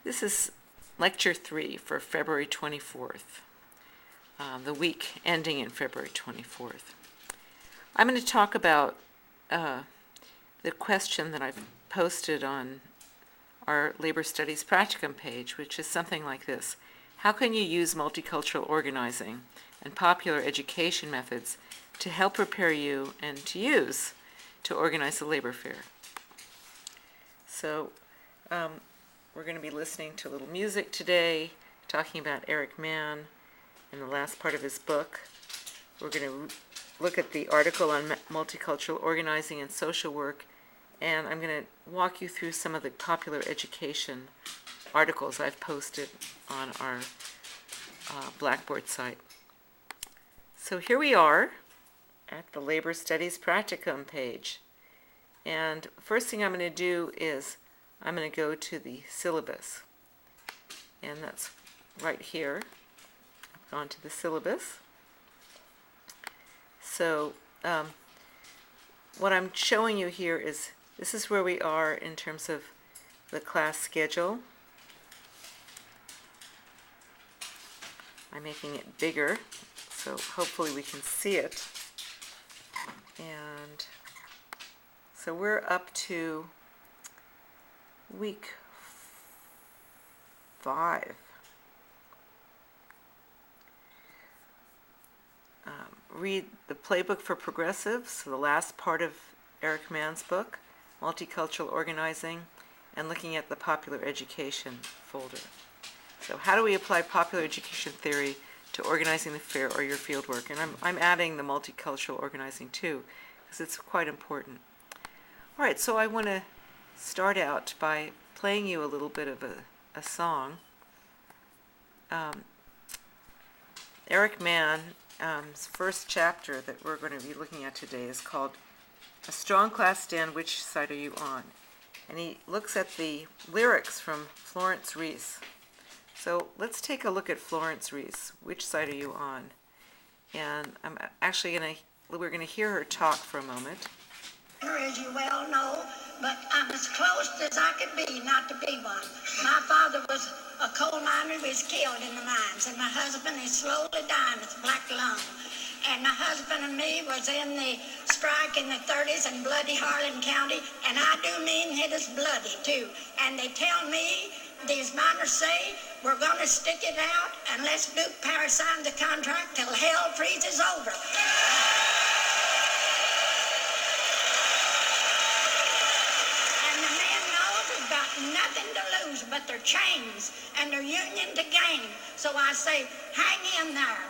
This is Lecture 3 for February 24th, the week ending in February 24th. I'm going to talk about the question that I've posted on our Labor Studies Practicum page, which is something like this. How can you use multicultural organizing and popular education methods to help prepare you and to use to organize the labor fair? So we're going to be listening to a little music today, talking about Eric Mann in the last part of his book. We're going to look at the article on multicultural organizing and social work, and I'm going to walk you through some of the popular education articles I've posted on our Blackboard site. So here we are at the Labor Studies Practicum page. And first thing I'm going to do is I'm going to go to the syllabus. And that's right here. I've gone to the syllabus. So what I'm showing you here is this is where we are in terms of the class schedule. I'm making it bigger, so hopefully we can see it. And so we're up to week 5. Read the Playbook for Progressives, so the last part of Eric Mann's book, Multicultural Organizing, and looking at the Popular Education folder. So how do we apply popular education theory to organizing the fair or your fieldwork? And I'm adding the multicultural organizing too, because it's quite important. All right, so I want to start out by playing you a little bit of a song. Eric Mann's first chapter that we're going to be looking at today is called A Strong Class Stand, Which Side Are You On? And he looks at the lyrics from Florence Reese. So let's take a look at Florence Reese. Which side are you on? And I'm actually we're going to hear her talk for a moment. As you well know, but I'm as close as I could be not to be one. My father was a coal miner who was killed in the mines, and my husband is slowly dying with black lung. And my husband and me was in the strike in the 30s in bloody Harlan County, and I do mean it is bloody too. And they tell me, these miners say, we're going to stick it out unless Duke Power signs a contract till hell freezes over. Nothing to lose but their chains and their union to gain. So I say, hang in there.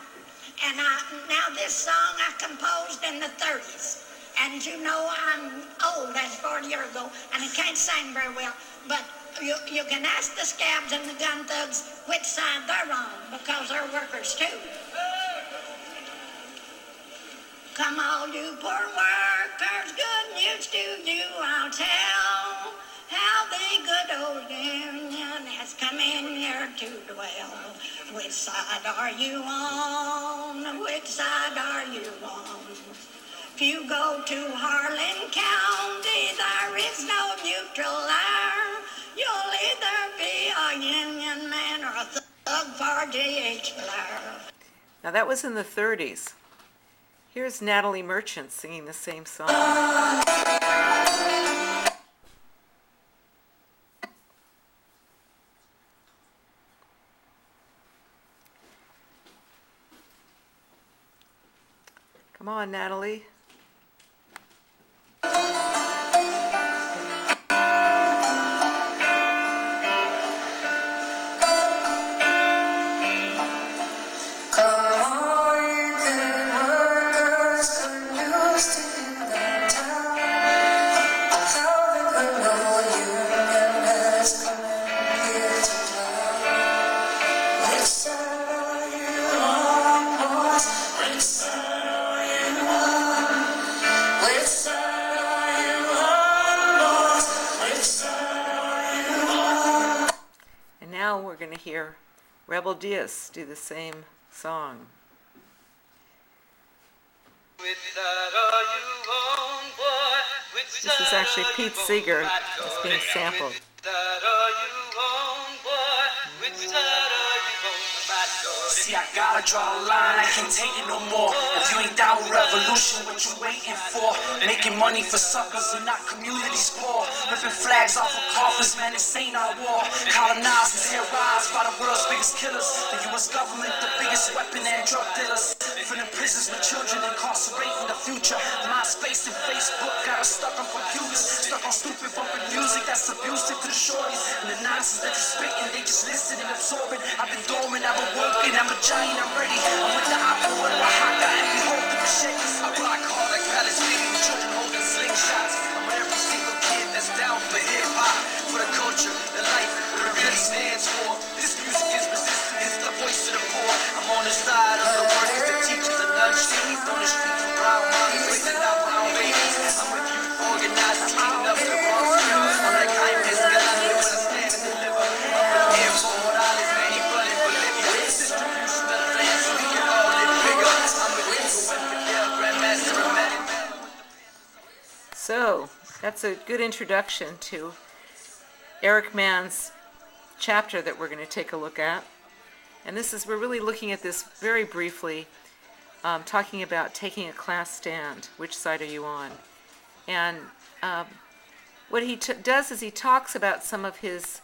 And now this song I composed in the 30s. And you know I'm old, that's 40 years ago, and I can't sing very well. But you can ask the scabs and the gun thugs which side they're on, because they're workers too. Come all you poor workers, good news to you I'll tell. How the good old union has come in here to dwell. Which side are you on? Which side are you on? If you go to Harlan County, there is no neutral there. You'll either be a union man or a thug for G.H. Blair. Now that was in the 30s. Here's Natalie Merchant singing the same song. Come on, Natalie. Now we're going to hear Rebel Diaz do the same song. This is actually Pete Seeger. It's being sampled. See, I gotta draw a line, I can't take it no more. If you ain't down with revolution, what you waiting for? Making money for suckers and not communities poor. Ripping flags off of coffins, man, this ain't our war. Colonized and terrorized by the world's biggest killers. The US government, the biggest weapon and drug dealers. From the prisons with children incarcerating the future. MySpace and Facebook got us stuck on computers. Stuck on stupid bumping music that's abusive to the shorties. And the nonsense that you're spitting, they just listen and absorbing. I've been dormant, I've been woken, I'm a giant, I'm ready. I'm with the opera, with Oaxaca, and behold the machetes. I rock hard like Palestinian children holding slingshots. I'm with every single kid that's down for hip-hop, for the culture, the life, what it really stands for. This music is resistance, it's the voice of the poor. I'm on the side of the workers, the teachers, the nunchucks. On the street for brown mothers, raising out brown babies. I'm with youth organized, cleaning up the wrong skills. I'm like, I'm this guy, when I stand and deliver. I'm with him for what I live, man, he running for Libya. Distribution of the land so we can all live bigger. I'm with Lincoln, with Fidel, Grandmaster, and Mann. So, that's a good introduction to Eric Mann's chapter that we're going to take a look at. And we're really looking at this very briefly, talking about taking a class stand. Which side are you on? And what he does is he talks about some of his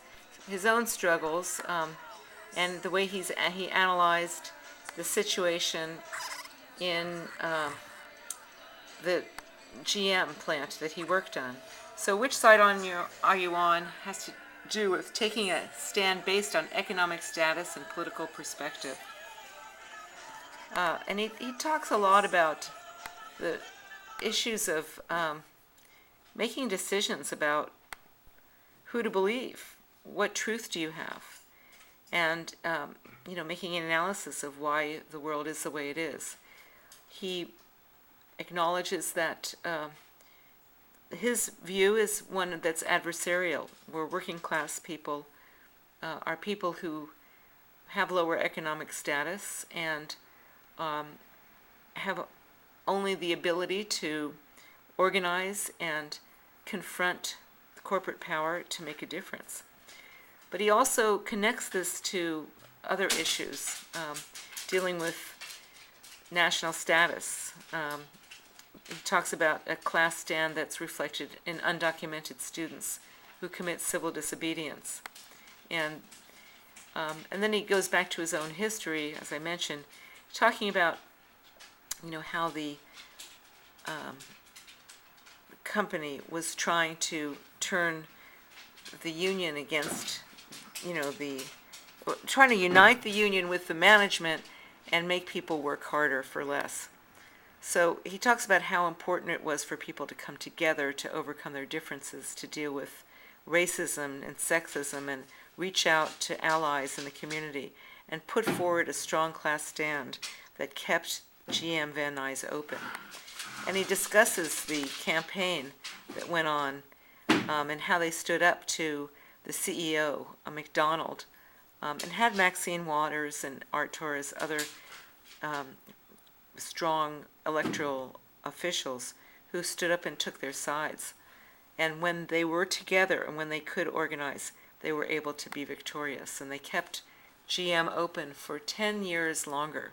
own struggles, and the way he analyzed the situation in the GM plant that he worked on. So which side are you on has to do with taking a stand based on economic status and political perspective. And he talks a lot about the issues of making decisions about who to believe, what truth do you have, and making an analysis of why the world is the way it is. He acknowledges that his view is one that's adversarial, where working class people are people who have lower economic status and have only the ability to organize and confront corporate power to make a difference. But he also connects this to other issues dealing with national status. He talks about a class stand that's reflected in undocumented students who commit civil disobedience. And then he goes back to his own history, as I mentioned, talking about how the company was trying to turn the union against, trying to unite the union with the management and make people work harder for less. So he talks about how important it was for people to come together to overcome their differences, to deal with racism and sexism, and reach out to allies in the community and put forward a strong class stand that kept GM Van Nuys open. And he discusses the campaign that went on and how they stood up to the CEO, McDonald, and had Maxine Waters and Art Torres, other strong electoral officials who stood up and took their sides. And when they were together and when they could organize, they were able to be victorious. And they kept GM open for 10 years longer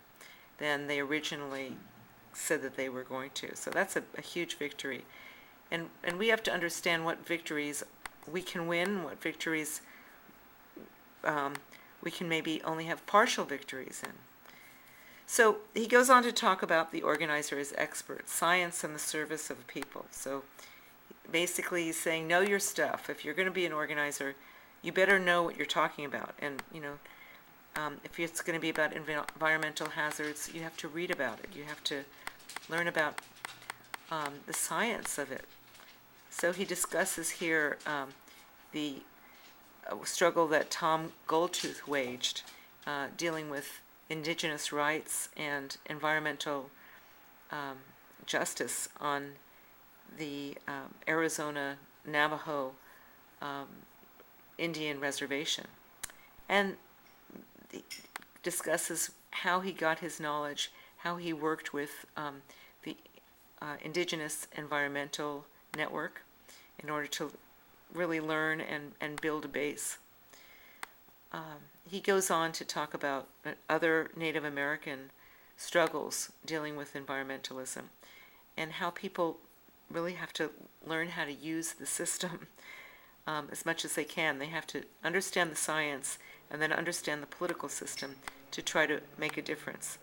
than they originally said that they were going to. So that's a huge victory. And we have to understand what victories we can win, what victories we can maybe only have partial victories in. So he goes on to talk about the organizer as expert, science in the service of people. So basically he's saying, know your stuff. If you're going to be an organizer, you better know what you're talking about. And, if it's going to be about environmental hazards, you have to read about it. You have to learn about the science of it. So he discusses here the struggle that Tom Goldtooth waged, dealing with indigenous rights and environmental justice on the Arizona Navajo Indian reservation. And discusses how he got his knowledge, how he worked with the Indigenous Environmental Network in order to really learn and build a base. he goes on to talk about other Native American struggles dealing with environmentalism and how people really have to learn how to use the system as much as they can. They have to understand the science and then understand the political system to try to make a difference.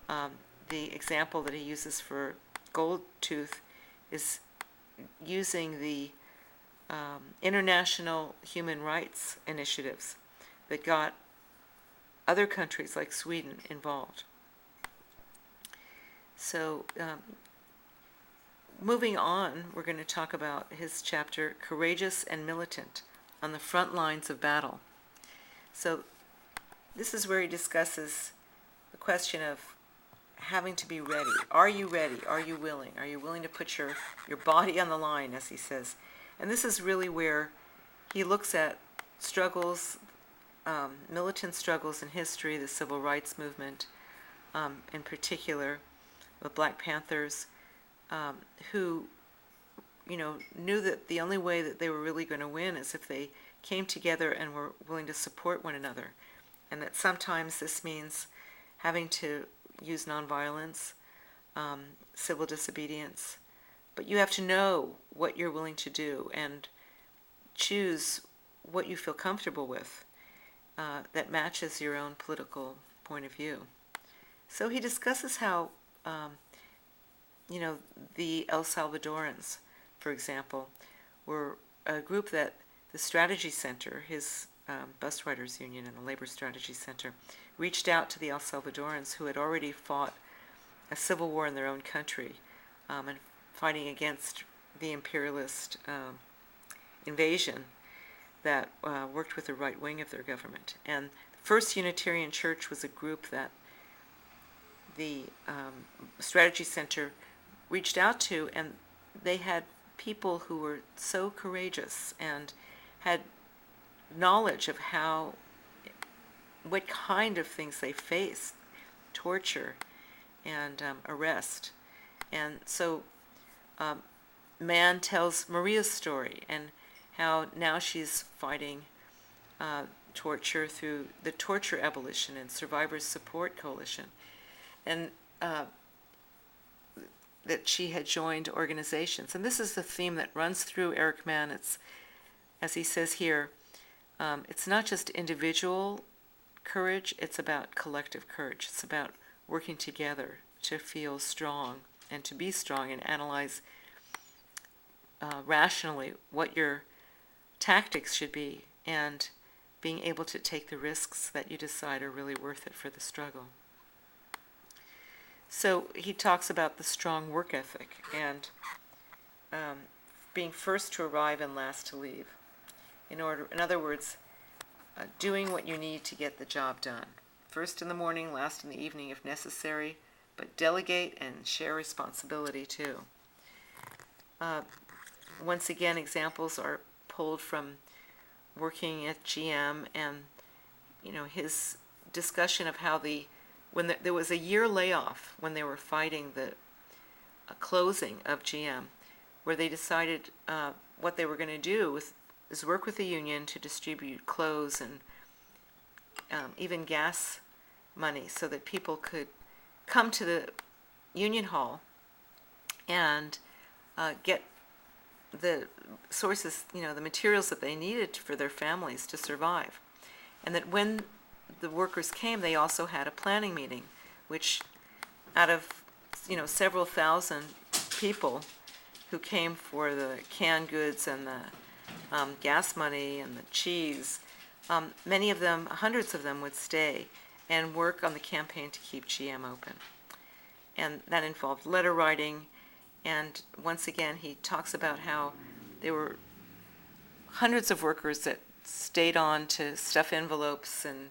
The example that he uses for gold tooth is using the international human rights initiatives that got other countries like Sweden involved. So moving on, we're going to talk about his chapter, Courageous and Militant, on the Front Lines of Battle. So this is where he discusses the question of having to be ready. Are you ready? Are you willing? Are you willing to put your body on the line, as he says? And this is really where he looks at struggles, militant struggles in history, the civil rights movement in particular, the Black Panthers, who, knew that the only way that they were really going to win is if they came together and were willing to support one another. And that sometimes this means having to use nonviolence, civil disobedience, but you have to know what you're willing to do and choose what you feel comfortable with that matches your own political point of view. So he discusses how, the El Salvadorans, for example, were a group that the Strategy Center, his bus riders union and the Labor Strategy Center, reached out to the El Salvadorans who had already fought a civil war in their own country and fighting against the imperialist invasion that worked with the right wing of their government. And the First Unitarian Church was a group that the Strategy Center reached out to, and they had people who were so courageous and had knowledge of what kind of things they faced, torture and arrest. And so Mann tells Maria's story and how now she's fighting torture through the Torture Abolition and Survivors Support Coalition, and that she had joined organizations. And this is the theme that runs through Eric Mann. It's, as he says here, it's not just individual courage, it's about collective courage. It's about working together to feel strong and to be strong and analyze rationally what your tactics should be and being able to take the risks that you decide are really worth it for the struggle. So he talks about the strong work ethic and being first to arrive and last to leave. In other words, doing what you need to get the job done. First in the morning, last in the evening if necessary, but delegate and share responsibility too. Once again, examples are pulled from working at GM and his discussion of how when there was a year layoff when they were fighting the closing of GM, where they decided what they were going to do is work with the union to distribute clothes and even gas money so that people could come to the union hall and get the sources, the materials that they needed for their families to survive. And that when the workers came, they also had a planning meeting, which out of, several thousand people who came for the canned goods and the gas money and the cheese, many of them, hundreds of them, would stay and work on the campaign to keep GM open. And that involved letter writing, and once again he talks about how there were hundreds of workers that stayed on to stuff envelopes, and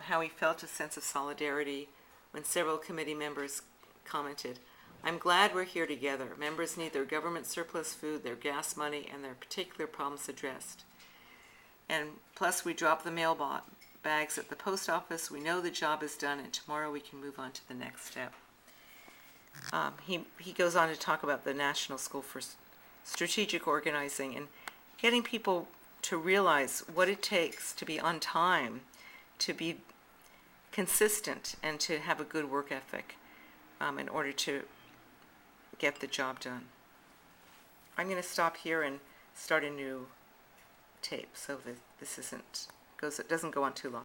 how he felt a sense of solidarity when several committee members commented, "I'm glad we're here together. Members need their government surplus food, their gas money, and their particular problems addressed. And plus we drop the mail bags at the post office. We know the job is done, and tomorrow we can move on to the next step." He goes on to talk about the National School for Strategic Organizing and getting people to realize what it takes to be on time, to be consistent, and to have a good work ethic in order to get the job done. I'm going to stop here and start a new tape so that this doesn't go on too long.